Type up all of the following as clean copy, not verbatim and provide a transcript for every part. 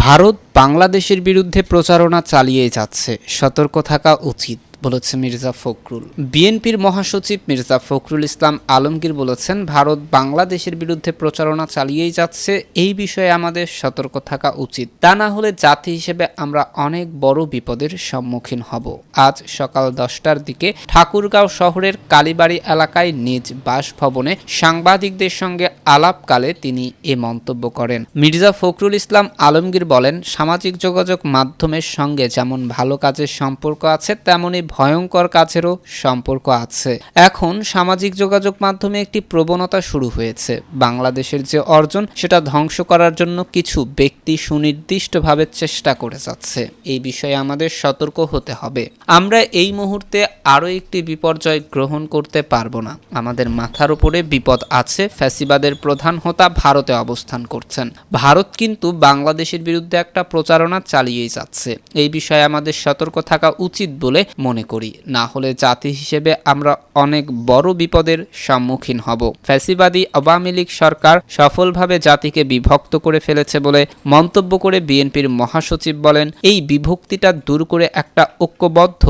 ভারত বাংলাদেশের বিরুদ্ধে প্রচারণা চালিয়ে যাচ্ছে, সতর্ক থাকা উচিত বলেছে মির্জা ফখরুল। বিএনপির মহাসচিব মির্জা ফখরুল ইসলাম আলমগীর বলেছেন, ভারত বাংলাদেশের বিরুদ্ধে প্রচারণা চালিয়েই যাচ্ছে, এই বিষয়ে আমাদের সতর্ক থাকা উচিত। তা না হলে জাতি হিসেবে আমরা অনেক বড় বিপদের সম্মুখীন হব। আজ সকাল 10টার দিকে ঠাকুরগাঁও শহরের কালীবাড়ি এলাকায় নিজ বাসভবনে সাংবাদিকদের সঙ্গে আলাপকালে তিনি এ মন্তব্য করেন। মির্জা ফখরুল ইসলাম আলমগীর বলেন, সামাজিক যোগাযোগ মাধ্যমের সঙ্গে যেমন ভালো কাজের সম্পর্ক আছে, তেমনি ভয়ঙ্কর কাজেরও সম্পর্ক আছে। এখন সামাজিক যোগাযোগ মাধ্যমে একটি প্রবণতা শুরু হয়েছে। বাংলাদেশের যে অর্জন, সেটা ধ্বংস করার জন্য কিছু ব্যক্তি সুনির্দিষ্টভাবে চেষ্টা করে যাচ্ছে। এই বিষয়ে আমাদের সতর্ক হতে হবে। আমরা এই মুহূর্তে আরও একটি বিপর্যয় গ্রহণ করতে পারবো না। আমাদের মাথার উপরে বিপদ আছে। ফ্যাসিবাদের প্রধান হোতা ভারতে অবস্থান করছেন। ভারত কিন্তু বাংলাদেশের বিরুদ্ধে একটা প্রচারণা চালিয়েই যাচ্ছে। এই বিষয়ে আমাদের সতর্ক থাকা উচিত বলে মনে করি। না হলে জাতি হিসেবে আমরা অনেক বড় বিপদের সম্মুখীন হব। ফ্যাসিবাদী আওয়ামী লীগ সরকার সফলভাবে জাতিকে বিভক্ত করে ফেলেছে বলে মন্তব্য করে বিএনপির মহাসচিব বলেন, এই বিভক্তিটা দূর করে একটা ঐক্যবদ্ধ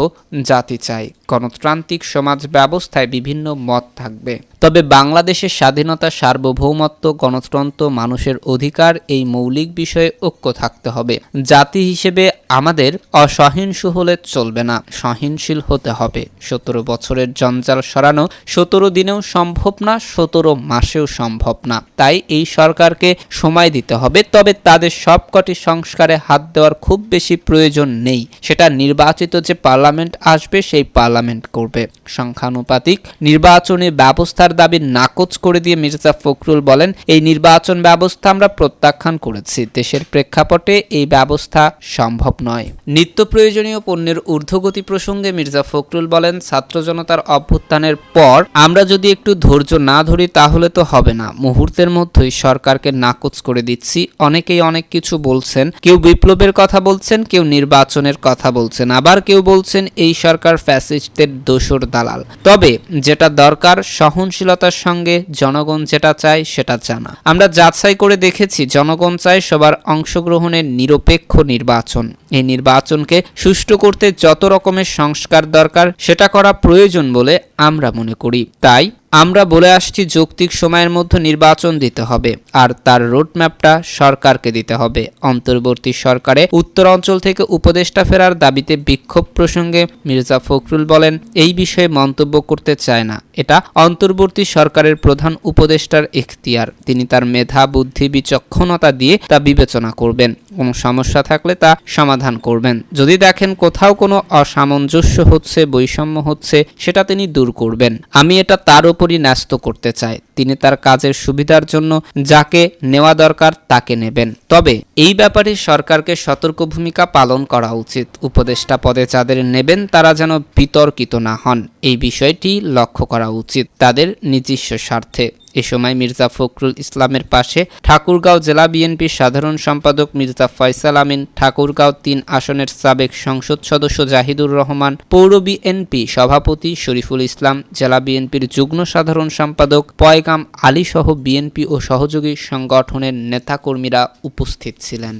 জাতি চাই। গণতান্ত্রিক সমাজ ব্যবস্থায় বিভিন্ন মত থাকবে, তবে বাংলাদেশের স্বাধীনতা, সার্বভৌমত্ব, গণতন্ত্র, মানুষের অধিকার, এই মৌলিক বিষয়ে ঐক্য থাকতে হবে। জাতি হিসেবে আমাদের অসহিংসু হলে চলবে না, সহনশীল হতে হবে। 17 বছরের জঞ্জাল সরানো 17 দিনেও সম্ভব না, 17 মাসেও সম্ভব না। তাই এই সরকারকে সময় দিতে হবে। তবে তাদের সবকটি সংস্কারে হাত দেওয়ার খুব বেশি প্রয়োজন নেই। সেটা নির্বাচিত যে পার্লামেন্ট আসবে, সেই পার্লামেন্ট করবে। সংখ্যানুপাতিক নির্বাচনী ব্যবস্থার দাবি নাকচ করে দিয়ে মির্জা ফখরুল বলেন, এই নির্বাচন ব্যবস্থা আমরা প্রত্যাখ্যান করেছি। দেশের প্রেক্ষাপটে এই ব্যবস্থা সম্ভব নয়। নিত্য প্রয়োজনীয় পণ্যের ঊর্ধ্বগতি প্রসঙ্গে মির্জা ফখরুল বলেন, ছাত্র জনতার অভ্যুত্থানের পর আমরা যদি একটু ধৈর্য না ধরি তাহলে তো হবে না। মুহূর্তের মধ্যেই সরকারকে নাকচ করে দিচ্ছি। অনেকেই অনেক কিছু বলছেন। কেউ বিপ্লবের কথা বলছেন, কেউ নির্বাচনের কথা বলছেন, আবার কেউ বলছেন এই সরকার ফ্যাসিস্টদের দোসর দালাল। তবে যেটা দরকার, সহনশীলতার সঙ্গে জনগণ যেটা চায় সেটা জানা। আমরা যাচাই করে দেখেছি, জনগণ চায় সবার অংশগ্রহণের নিরপেক্ষ নির্বাচন। এই নির্বাচনকে সুষ্ঠু করতে যত রকমের সংস্কার দরকার সেটা করা প্রয়োজন বলে আমরা মনে করি। তাই আমরা বলে আসছি, যৌক্তিক সময়ের মধ্যে নির্বাচন দিতে হবে, আর তার রোডম্যাপটা সরকারকে দিতে হবে। অন্তর্বর্তী সরকারে উত্তরাঞ্চল থেকে উপদেষ্টা ফেরার দাবিতে বিক্ষোভ প্রসঙ্গে মির্জা ফখরুল বলেন, এই বিষয়ে মন্তব্য করতে চায় না। এটা অন্তর্বর্তী সরকারের প্রধান উপদেষ্টার এখতিয়ার। তিনি তার মেধা, বুদ্ধি, বিচক্ষণতা দিয়ে তা বিবেচনা করবেন। কোনো সমস্যা থাকলে তা সমাধান করবেন। যদি দেখেন কোথাও কোনো অসামঞ্জস্য হচ্ছে, বৈষম্য হচ্ছে, সেটা তিনি দূর করবেন। আমি এটা তার উপরই ন্যস্ত করতে চাই। তিনি তার কাজের সুবিধার জন্য যাকে নেওয়া দরকার তাকে নেবেন। তবে এই ব্যাপারে সরকারকে সতর্ক ভূমিকা পালন করা উচিত। উপদেষ্টা পদে যাদের নেবেন তারা যেন বিতর্কিত না হন, এই বিষয়টি লক্ষ্য করা উচিত তাদের নিজস্ব স্বার্থে। এ সময় মির্জা ফখরুল ইসলামের পাশে ঠাকুরগাঁও জেলা বিএনপির সাধারণ সম্পাদক মির্জা ফয়সাল আমিন, ঠাকুরগাঁও 3 আসনের সাবেক সংসদ সদস্য জাহিদুর রহমান, পৌর বিএনপি সভাপতি শরীফুল ইসলাম, জেলা বিএনপির যুগ্ম সাধারণ সম্পাদক পয়গাম আলী সহ বিএনপি ও সহযোগী সংগঠনের নেতাকর্মীরা উপস্থিত ছিলেন।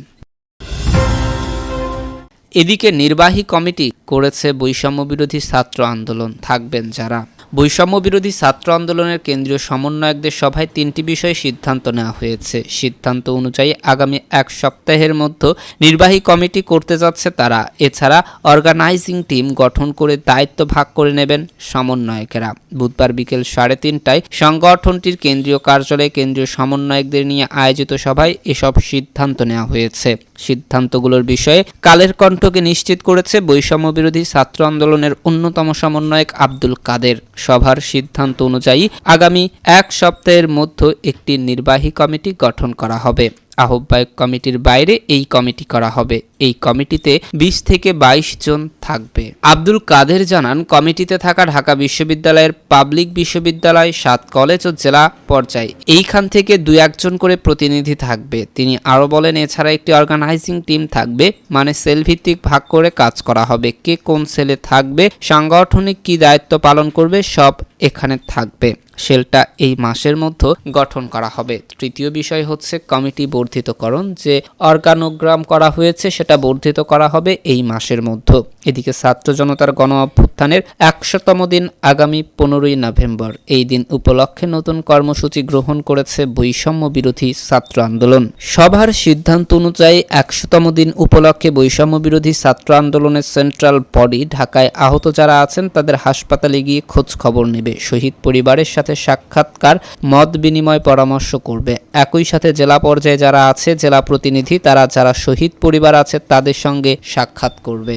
এদিকে নির্বাহী কমিটি করেছে বৈষম্য বিরোধী ছাত্র আন্দোলন। থাকবেন যারা। বৈষম্য বিরোধী ছাত্র আন্দোলনের কেন্দ্রীয় সমন্বয়কদের সভায় 3টি বিষয়ে সিদ্ধান্ত নেওয়া হয়েছে। সিদ্ধান্ত অনুযায়ী আগামী 1 সপ্তাহের মধ্যে নির্বাহী কমিটি করতে যাচ্ছে তারা। এছাড়া অর্গানাইজিং টিম গঠন করে দায়িত্ব ভাগ করে নেবেন সমন্বয়কেরা। বুধবার বিকেল 3:30টায় সংগঠনটির কেন্দ্রীয় কার্যালয়ে কেন্দ্রীয় সমন্বয়কদের নিয়ে আয়োজিত সভায় এসব সিদ্ধান্ত নেওয়া হয়েছে। সিদ্ধান্তগুলোর বিষয়ে কালের কণ্ঠকে নিশ্চিত করেছে বৈষম্য বিরোধী ছাত্র আন্দোলনের অন্যতম সমন্বয়ক আব্দুল কাদের। সভার সিদ্ধান্ত অনুযায়ী আগামী 1 সপ্তাহের মধ্যে একটি নির্বাহী কমিটি গঠন করা হবে। আহ্বায়ক কমিটির বাইরে এই কমিটি করা হবে। এই কমিটিতে 20 থেকে 22 জন থাকবে। আব্দুল কাদের জানান, কমিটিতে থাকা ঢাকা বিশ্ববিদ্যালয়ের পাবলিক বিশ্ববিদ্যালয়, 7 কলেজ ও জেলা পর্যায়ে এইখান থেকে 2-1 জন করে প্রতিনিধি থাকবে। তিনি আরও বলেন, এছাড়া একটি অর্গানাইজিং টিম থাকবে, মানে সেল ভিত্তিক ভাগ করে কাজ করা হবে। কে কোন সেলে থাকবে, সাংগঠনিক কি দায়িত্ব পালন করবে, সব এখানে থাকবে। সেলটা এই মাসের মধ্যে গঠন করা হবে। তৃতীয় বিষয় হচ্ছে কমিটি বর্ধিতকরণ, যে অর্গানোগ্রাম করা হয়েছে সেটা বর্ধিত করা হবে এই মাসের মধ্যে। এদিকে ছাত্র জনতার গণ অভ্যুত্থানের 100তম দিন আগামী 15ই নভেম্বর। এই দিন উপলক্ষে নতুন কর্মসূচি গ্রহণ করেছে বৈষম্য বিরোধী ছাত্র আন্দোলন। সভার সিদ্ধান্ত অনুযায়ী 100তম দিন উপলক্ষে বৈষম্য বিরোধী ছাত্র আন্দোলনের সেন্ট্রাল বডি ঢাকায় আহত যারা আছেন তাদের হাসপাতালে গিয়ে খোঁজ খবর নেবে, শহীদ পরিবারের সাথে সাক্ষাৎকার, মত বিনিময়, পরামর্শ করবে। একই সাথে জেলা পর্যায়ে যারা আছে, জেলা প্রতিনিধি, তারা যারা শহীদ পরিবার আছে তাদের সঙ্গে সাক্ষাৎ করবে।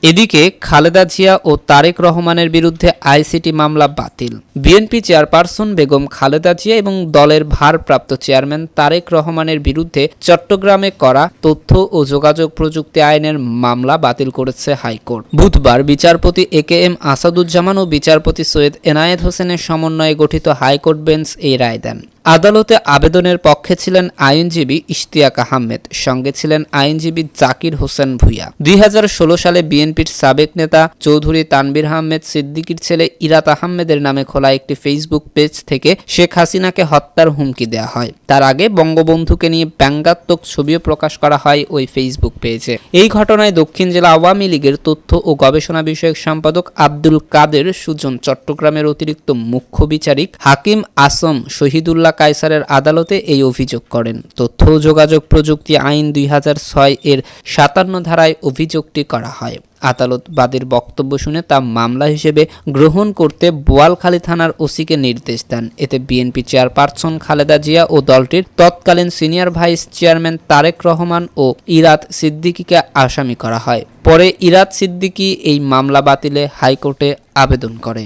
এদিকে খালেদা জিয়া ও তারেক রহমানের বিরুদ্ধে আইসিটি মামলা বাতিল। বিএনপি চেয়ারপারসন বেগম খালেদা জিয়া এবং দলের ভারপ্রাপ্ত চেয়ারম্যান তারেক রহমানের বিরুদ্ধে চট্টগ্রামে করা তথ্য ও যোগাযোগ প্রযুক্তি আইনের মামলা বাতিল করেছে হাইকোর্ট। বুধবার বিচারপতি একেএম আসাদুজ্জামান ও বিচারপতি সৈয়দ এনায়েত হোসেনের সমন্বয়ে গঠিত হাইকোর্ট বেঞ্চ এই রায় দেন। আদালতে আবেদনের পক্ষে ছিলেন আইনজীবী ইশতিয়াক আহমেদ, সঙ্গে ছিলেন আইনজীবী জাকির হোসেন ভূঁইয়া। 2016 সালে বিএনপির সাবেক নেতা চৌধুরী তানভীর আহমেদ সিদ্দিকীর ছেলে ইরাত আহমেদের নামে খোলা একটি ফেসবুক পেজ থেকে শেখ হাসিনাকে হত্যার হুমকি দেওয়া হয়। তার আগে বঙ্গবন্ধুকে নিয়ে ব্যঙ্গাত্মক ছবিও প্রকাশ করা হয় ওই ফেসবুক পেজে। এই ঘটনায় দক্ষিণ জেলা আওয়ামী লীগের তথ্য ও গবেষণা বিষয়ক সম্পাদক আব্দুল কাদের সুজন চট্টগ্রামের অতিরিক্ত মুখ্য বিচারিক হাকিম আসম শহীদুল্লাহ কায়সারের আদালতে এই অভিযোগ করেন। তথ্য ও যোগাযোগ প্রযুক্তি আইন 2006 এর 57 ধারায় অভিযোগটি করা হয়। আদালত বাদীর বক্তব্য শুনে তা মামলা হিসেবে গ্রহণ করতে বোয়ালখালী থানার ওসিকে নির্দেশ দেন। এতে বিএনপি চেয়ারপারসন খালেদা জিয়া ও দলটির তৎকালীন senior vice chairman Tarek Rahman ও ইরাত সিদ্দিকীকে আসামি করা হয়। পরে ইরাত সিদ্দিকী এই মামলা বাতিলে হাইকোর্টে আবেদন করে।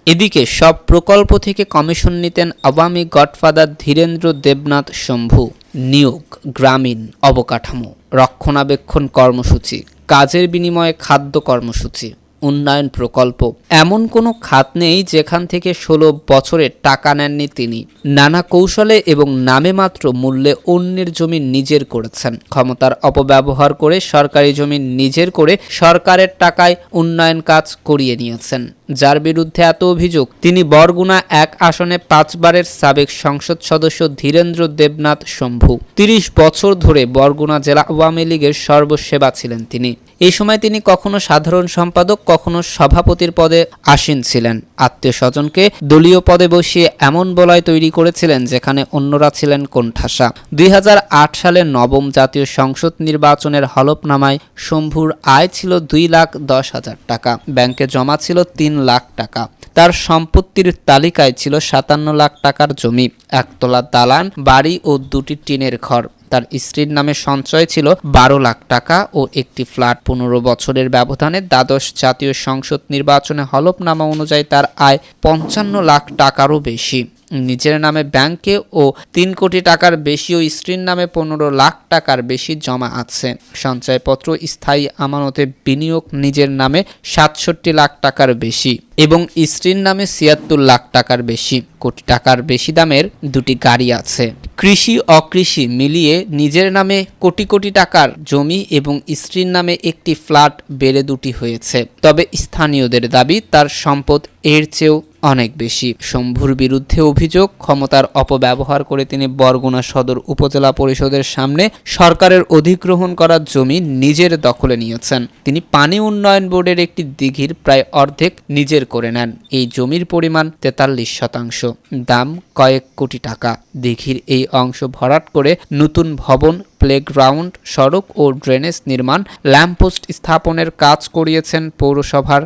এদিকে সব প্রকল্প থেকে কমিশন নিতেন আওয়ামী গডফাদার ধীরেন্দ্র দেবনাথ শম্ভু। নিয়োগ, গ্রামীণ অবকাঠামো, রক্ষণাবেক্ষণ কর্মসূচি, কাজের বিনিময়ে খাদ্য কর্মসূচি, উন্নয়ন প্রকল্প, এমন কোনো খাত নেই যেখান থেকে 16 বছরে টাকা নেননি তিনি। নানা কৌশলে এবং নামে মাত্র মূল্যে অন্যের জমি নিজের করেছেন। ক্ষমতার অপব্যবহার করে সরকারি জমি নিজের করে সরকারের টাকায় উন্নয়ন কাজ করিয়ে নিয়েছেন। যার বিরুদ্ধে এত অভিযোগ, তিনি বরগুনা 1 আসনে 5 বারের সাবেক সংসদ সদস্য ধীরেন্দ্র দেবনাথ শম্ভু। 30 বছর ধরে বরগুনা জেলা আওয়ামী লীগের সর্বসেবা ছিলেন তিনি। এই সময় তিনি কখনো সাধারণ সম্পাদক, কখনো সভাপতির পদে আসীন ছিলেন। আত্মীয় স্বজনকে দলীয় পদে বসিয়ে এমন বলয় তৈরি করেছিলেন যেখানে অন্যরা ছিলেন কোণঠাসা। 2008 সালে 9ম জাতীয় সংসদ নির্বাচনের হলফনামায় শম্ভুর আয় ছিল 2,10,000 টাকা, ব্যাংকে জমা ছিল 3 লাখ টাকা। তার সম্পত্তির তালিকায় ছিল 57 লাখ টাকার জমি, একতলা দালান বাড়ি ও 2টি টিনের ঘর। তার স্ত্রীর নামে সঞ্চয় ছিল 12 লাখ টাকা ও একটি ফ্ল্যাট। 15 বছরের ব্যবধানে দ্বাদশ জাতীয় সংসদ নির্বাচনে হলফনামা অনুযায়ী তার আয় 55 লাখ টাকারও বেশি। নিজের নামে ব্যাংকে ও 3 কোটি টাকার বেশি ও স্ত্রীর নামে 15 লাখ টাকার বেশি জমা আছে। সঞ্চয়পত্র, স্থায়ী আমানতে বিনিয়োগ নিজের নামে 67 লাখ টাকার বেশি এবং স্ত্রীর নামে 76 লাখ টাকার বেশি। কোটি টাকার বেশি দামের 2টি গাড়ি আছে। কৃষি অকৃষি মিলিয়ে নিজের নামে কোটি কোটি টাকার জমি এবং স্ত্রীর নামে একটি ফ্ল্যাট বেড়ে 2টি হয়েছে। তবে স্থানীয়দের দাবি তার সম্পদ এর চেয়েও অনেক বেশি। শম্ভুর বিরুদ্ধে অভিযোগ, ক্ষমতার অপব্যবহার করে তিনি বরগুনা সদর উপজেলা পরিষদের সামনে সরকারের অধিগ্রহণ করা জমি নিজের দখলে নিয়েছেন। তিনি পানি উন্নয়ন বোর্ডের একটি দিঘির প্রায় অর্ধেক নিজের করে নেন। এই জমির পরিমাণ 43%, দাম কয়েক কোটি টাকা। দিঘির এই অংশ ভরাট করে নতুন ভবন, প্লেগ্রাউন্ড, সড়ক ও ড্রেনেজ নির্মাণ, ল্যাম্পপোস্ট স্থাপনের কাজ করিয়েছেন পৌরসভার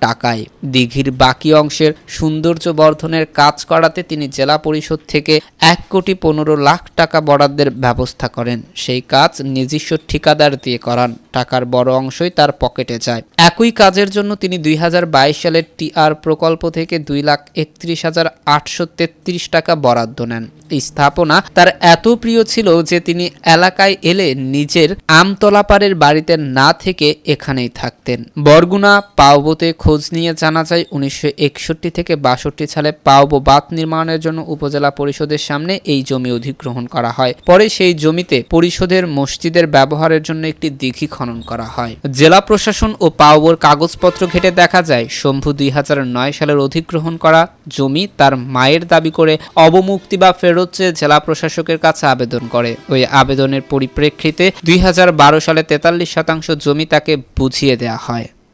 টাকায়। দিঘির বাকি অংশের সৌন্দর্য বর্ধনের কাজ করাতে তিনি জেলা পরিষদ থেকে 1,15 লাখ টাকা বরাদ্দের ব্যবস্থা করেন। সেই কাজ নিজস্ব ঠিকাদার দিয়ে করান। টাকার বড় অংশই তার পকেটে যায়। একই কাজের জন্য তিনি 2022 সালের টিআর প্রকল্প থেকে 2,31,833 টাকা বরাদ্দ নেন। এই স্থাপনা তার এত প্রিয় ছিল যে তিনি এলাকায় এলে নিজের আমতলাপাড়ের বাড়িতে না থেকে এখানেই থাকতেন। বরগুনা পাওবোতে খোঁজ নিয়ে জানা যায় 1961 থেকে 62 সালে পাওবো বাঁধ নির্মাণের জন্য উপজেলা পরিষদের সামনে এই জমি অধিগ্রহণ করা হয়। পরে সেই জমিতে পরিষদের মসজিদের ব্যবহারের জন্য একটি দিঘি খনন করা হয়। জেলা প্রশাসন ও পাওবোর কাগজপত্র ঘেটে দেখা যায় শম্ভু 2009 সালের অধিগ্রহণ করা জমি তার মায়ের দাবি করে অবমুক্তি বা ফেরত চেয়ে জেলা প্রশাসকের কাছে আবেদন করে। ওই আবেদনের পরিপ্রেক্ষিতে 2012 সালে 43% জমি তাকে বুঝিয়ে দেওয়া হয়।